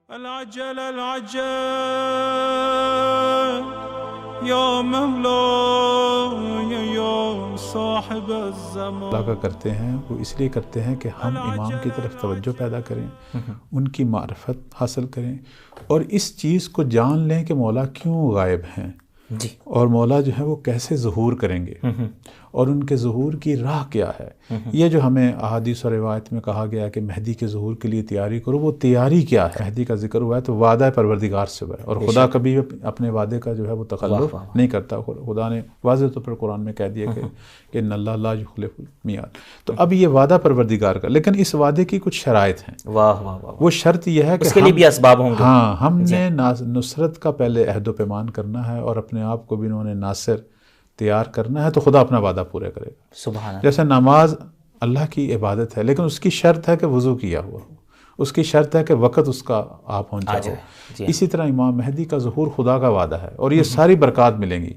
العجل العجل یا مولا یا صاحب الزمان. اللہ کا کرتے ہیں وہ اس لیے کرتے ہیں کہ ہم امام کی طرف توجہ پیدا کریں، ان کی معرفت حاصل کریں اور اس چیز کو جان لیں کہ مولا کیوں غائب ہیں جی، اور مولا جو ہے وہ کیسے ظہور کریں گے اور ان کے ظہور کی راہ کیا ہے. یہ جو ہمیں احادیث اور روایت میں کہا گیا کہ مہدی کے ظہور کے لیے تیاری کرو، وہ تیاری کیا ہے؟ مہدی کا ذکر ہوا ہے تو وعدہ پروردگار سے ہوا ہے اور خدا کبھی اپنے وعدے کا جو ہے وہ تخلف نہیں کرتا. خدا نے واضح طور پر قرآن میں کہہ دیا کہ ان اللہ لا یخلف المیعاد. تو اب یہ وعدہ پروردگار کا، لیکن اس وعدے کی کچھ شرائط ہیں. واہ واہ واہ، وہ شرط یہ ہے کہ اس کے لیے بھی اسباب ہوں گے. ہاں، ہم نے نصرت کا پہلے عہد و پیمان کرنا ہے اور اپنے آپ کو بھی انہوں نے ناصر تیار کرنا ہے تو خدا اپنا وعدہ پورا کرے گا. سبحان اللہ. جیسے نماز اللہ کی عبادت ہے لیکن اس کی شرط ہے کہ وضو کیا ہوا ہو، اس کی شرط ہے کہ وقت اس کا پہنچا ہو. اسی طرح امام مہدی کا ظہور خدا کا وعدہ ہے اور یہ ساری برکات ملیں گی،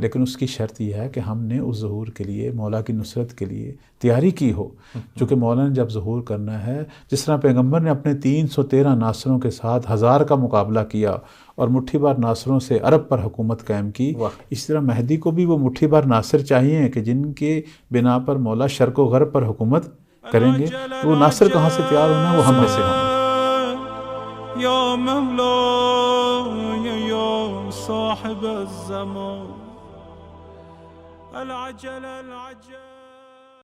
لیکن اس کی شرط یہ ہے کہ ہم نے اس ظہور کے لیے، مولا کی نصرت کے لیے تیاری کی ہو. چونکہ مولا نے جب ظہور کرنا ہے، جس طرح پیغمبر نے اپنے 313 ناصروں کے ساتھ 1000 کا مقابلہ کیا اور مٹھی بھر ناصروں سے عرب پر حکومت قائم کی، اس طرح مہدی کو بھی وہ مٹھی بھر ناصر چاہیے کہ جن کے بنا پر مولا شرق و غرب پر حکومت کریں گے. وہ ناصر کہاں سے تیار ہونا ہے؟ وہ ہم میں سے ہوں. یا مولا یا صاحب الزمان. العجل العجل